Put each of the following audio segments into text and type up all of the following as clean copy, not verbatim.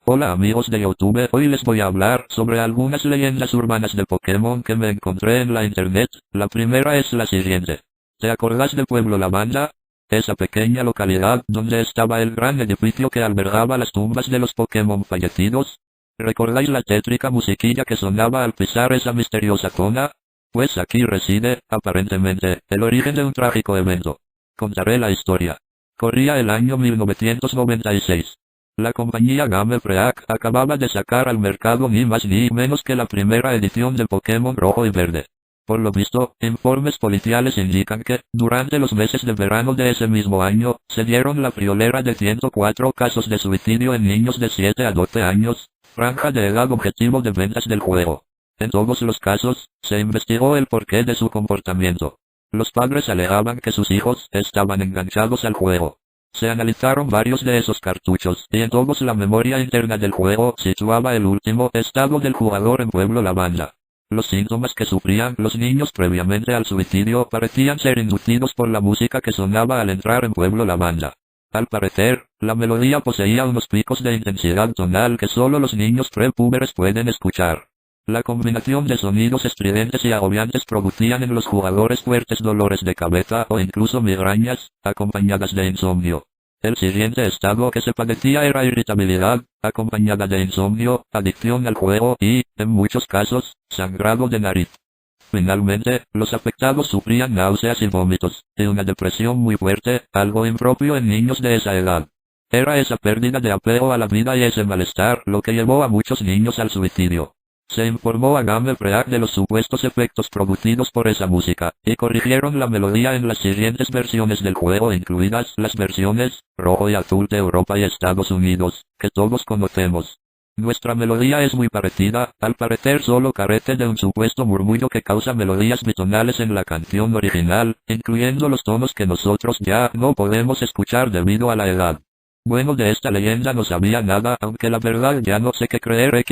Hola amigos de YouTube, hoy les voy a hablar sobre algunas leyendas urbanas de Pokémon que me encontré en la internet. La primera es la siguiente. ¿Te acordás del pueblo Lavanda? Esa pequeña localidad donde estaba el gran edificio que albergaba las tumbas de los Pokémon fallecidos. ¿Recordáis la tétrica musiquilla que sonaba al pisar esa misteriosa zona? Pues aquí reside, aparentemente, el origen de un trágico evento. Contaré la historia. Corría el año 1996. La compañía Game Freak acababa de sacar al mercado ni más ni menos que la primera edición de Pokémon Rojo y Verde. Por lo visto, informes policiales indican que, durante los meses de verano de ese mismo año, se dieron la friolera de 104 casos de suicidio en niños de 7 a 12 años, franja de edad objetivo de ventas del juego. En todos los casos, se investigó el porqué de su comportamiento. Los padres alegaban que sus hijos estaban enganchados al juego. Se analizaron varios de esos cartuchos, y en todos la memoria interna del juego situaba el último estado del jugador en Pueblo Lavanda. Los síntomas que sufrían los niños previamente al suicidio parecían ser inducidos por la música que sonaba al entrar en Pueblo Lavanda. Al parecer, la melodía poseía unos picos de intensidad tonal que solo los niños prepúberes pueden escuchar. La combinación de sonidos estridentes y agobiantes producían en los jugadores fuertes dolores de cabeza o incluso migrañas, acompañadas de insomnio. El siguiente estado que se padecía era irritabilidad, acompañada de insomnio, adicción al juego y, en muchos casos, sangrado de nariz. Finalmente, los afectados sufrían náuseas y vómitos, y una depresión muy fuerte, algo impropio en niños de esa edad. Era esa pérdida de apego a la vida y ese malestar lo que llevó a muchos niños al suicidio. Se informó a Game Freak de los supuestos efectos producidos por esa música, y corrigieron la melodía en las siguientes versiones del juego, incluidas las versiones rojo y azul de Europa y Estados Unidos, que todos conocemos. Nuestra melodía es muy parecida, al parecer solo carece de un supuesto murmullo que causa melodías bitonales en la canción original, incluyendo los tonos que nosotros ya no podemos escuchar debido a la edad. Bueno, de esta leyenda no sabía nada, aunque la verdad ya no sé qué creer.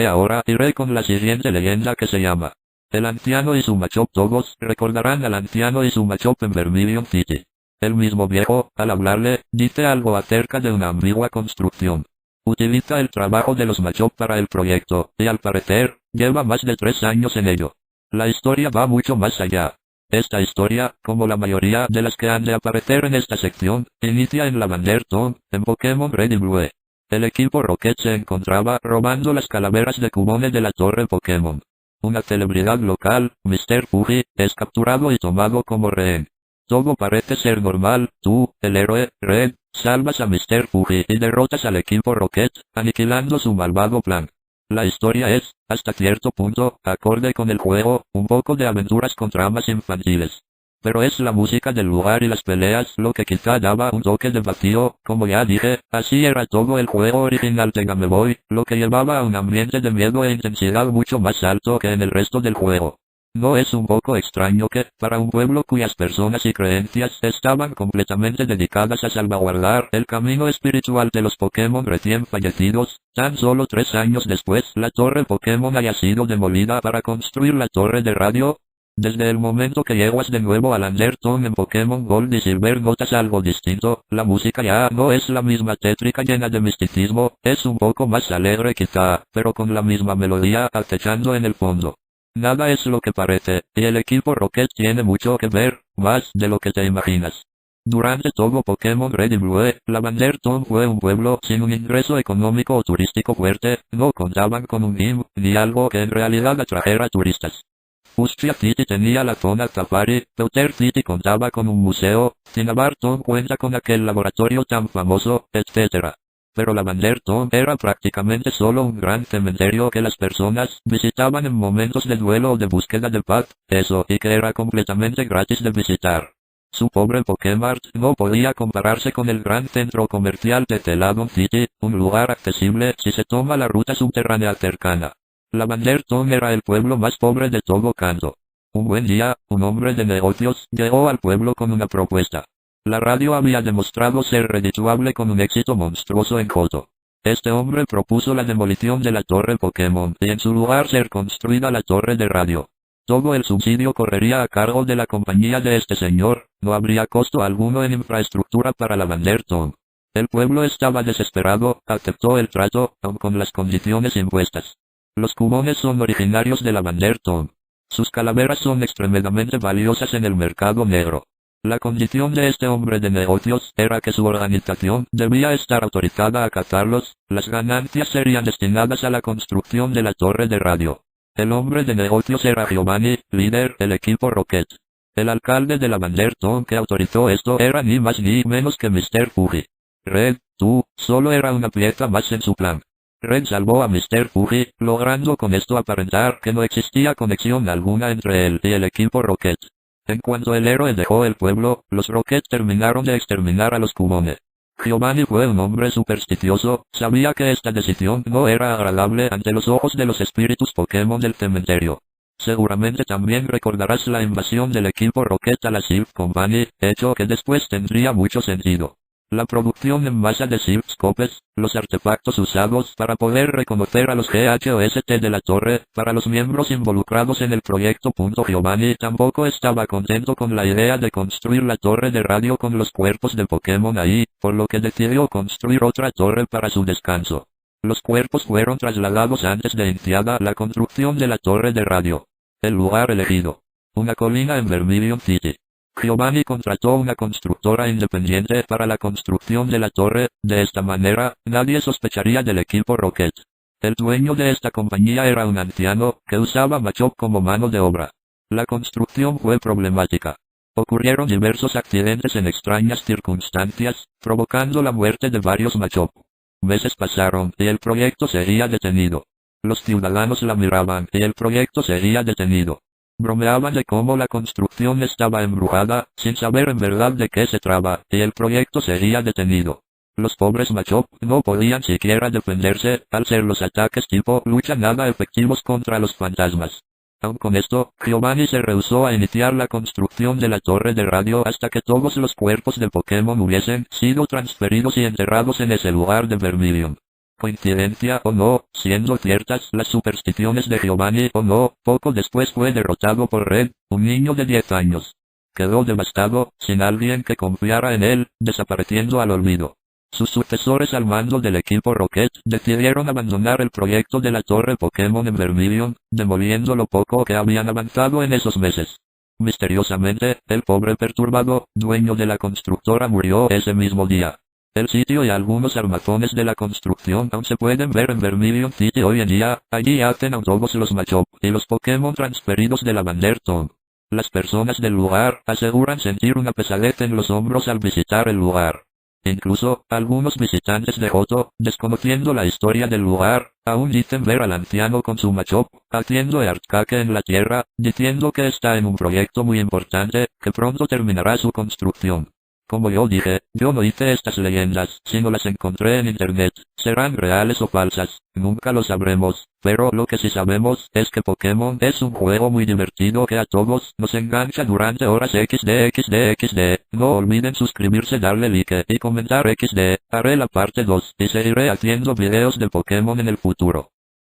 Ahora iré con la siguiente leyenda que se llama El anciano y su Machop. Todos recordarán al anciano y su Machop en Vermilion City. El mismo viejo, al hablarle, dice algo acerca de una ambigua construcción. Utiliza el trabajo de los Machop para el proyecto, y al parecer, lleva más de 3 años en ello. La historia va mucho más allá. Esta historia, como la mayoría de las que han de aparecer en esta sección, inicia en Lavender Town, en Pokémon Red y Blue. El equipo Rocket se encontraba robando las calaveras de Cubone de la torre Pokémon. Una celebridad local, Mr. Puggy, es capturado y tomado como rehén. Todo parece ser normal. Tú, el héroe, Red, salvas a Mr. Puggy y derrotas al equipo Rocket, aniquilando su malvado plan. La historia es, hasta cierto punto, acorde con el juego, un poco de aventuras con tramas infantiles. Pero es la música del lugar y las peleas lo que quizá daba un toque de vacío, como ya dije, así era todo el juego original de Game Boy, lo que llevaba a un ambiente de miedo e intensidad mucho más alto que en el resto del juego. ¿No es un poco extraño que, para un pueblo cuyas personas y creencias estaban completamente dedicadas a salvaguardar el camino espiritual de los Pokémon recién fallecidos, tan solo 3 años después la torre Pokémon haya sido demolida para construir la torre de radio? Desde el momento que llegas de nuevo a Lavender Town en Pokémon Gold y Silver notas algo distinto. La música ya no es la misma tétrica llena de misticismo, es un poco más alegre quizá, pero con la misma melodía acechando en el fondo. Nada es lo que parece, y el equipo Rocket tiene mucho que ver, más de lo que te imaginas. Durante todo Pokémon Red y Blue, Lavender Town fue un pueblo sin un ingreso económico o turístico fuerte, no contaban con un gym, ni algo que en realidad atrajera turistas. Fuchsia City tenía la zona Safari, Pewter City contaba con un museo, Cinnabar Town cuenta con aquel laboratorio tan famoso, etc. Pero Lavender Town era prácticamente solo un gran cementerio que las personas visitaban en momentos de duelo o de búsqueda de paz, eso, y que era completamente gratis de visitar. Su pobre Pokémart no podía compararse con el gran centro comercial de Celadon City, un lugar accesible si se toma la ruta subterránea cercana. Lavender Town era el pueblo más pobre de todo Kanto. Un buen día, un hombre de negocios llegó al pueblo con una propuesta. La radio había demostrado ser redituable con un éxito monstruoso en Johto. Este hombre propuso la demolición de la torre Pokémon y en su lugar ser construida la torre de radio. Todo el subsidio correría a cargo de la compañía de este señor, no habría costo alguno en infraestructura para Lavender Town. El pueblo estaba desesperado, aceptó el trato, aun con las condiciones impuestas. Los cubones son originarios de Lavender Town. Sus calaveras son extremadamente valiosas en el mercado negro. La condición de este hombre de negocios era que su organización debía estar autorizada a cazarlos, las ganancias serían destinadas a la construcción de la torre de radio. El hombre de negocios era Giovanni, líder del equipo Rocket. El alcalde de Lavender Town que autorizó esto era ni más ni menos que Mr. Puggy. Red, tú, solo era una pieza más en su plan. Red salvó a Mr. Puggy, logrando con esto aparentar que no existía conexión alguna entre él y el equipo Rocket. En cuanto el héroe dejó el pueblo, los Rocket terminaron de exterminar a los cubones. Giovanni fue un hombre supersticioso, sabía que esta decisión no era agradable ante los ojos de los espíritus Pokémon del cementerio. Seguramente también recordarás la invasión del equipo Rocket a la Silph Company, hecho que después tendría mucho sentido. La producción en masa de Silph Scopes, los artefactos usados para poder reconocer a los GHOST de la torre, para los miembros involucrados en el proyecto. Giovanni tampoco estaba contento con la idea de construir la torre de radio con los cuerpos de Pokémon ahí, por lo que decidió construir otra torre para su descanso. Los cuerpos fueron trasladados antes de iniciada la construcción de la torre de radio. El lugar elegido. Una colina en Vermilion City. Giovanni contrató una constructora independiente para la construcción de la torre, de esta manera, nadie sospecharía del equipo Rocket. El dueño de esta compañía era un anciano, que usaba Machop como mano de obra. La construcción fue problemática. Ocurrieron diversos accidentes en extrañas circunstancias, provocando la muerte de varios Machop. Meses pasaron, y el proyecto seguía detenido. Los ciudadanos la miraban, y el proyecto seguía detenido. Bromeaban de cómo la construcción estaba embrujada, sin saber en verdad de qué se trataba, y el proyecto seguía detenido. Los pobres Machop no podían siquiera defenderse, al ser los ataques tipo lucha nada efectivos contra los fantasmas. Aun con esto, Giovanni se rehusó a iniciar la construcción de la torre de radio hasta que todos los cuerpos de Pokémon hubiesen sido transferidos y enterrados en ese lugar de Vermilion. Coincidencia o no, siendo ciertas las supersticiones de Giovanni o no, poco después fue derrotado por Red, un niño de 10 años. Quedó devastado, sin alguien que confiara en él, desapareciendo al olvido. Sus sucesores al mando del equipo Rocket decidieron abandonar el proyecto de la torre Pokémon en Vermilion, demoliendo lo poco que habían avanzado en esos meses. Misteriosamente, el pobre perturbado, dueño de la constructora murió ese mismo día. El sitio y algunos armazones de la construcción aún se pueden ver en Vermilion City hoy en día, allí hacen a todos los Machop y los Pokémon transferidos de Lavender Town. Las personas del lugar aseguran sentir una pesadez en los hombros al visitar el lugar. Incluso, algunos visitantes de Johto, desconociendo la historia del lugar, aún dicen ver al anciano con su Machop, haciendo earthquake en la tierra, diciendo que está en un proyecto muy importante, que pronto terminará su construcción. Como yo dije, yo no hice estas leyendas, sino las encontré en internet. Serán reales o falsas, nunca lo sabremos, pero lo que sí sabemos es que Pokémon es un juego muy divertido que a todos nos engancha durante horas XD. No olviden suscribirse, darle like y comentar XD, haré la parte 2 y seguiré haciendo videos de Pokémon en el futuro.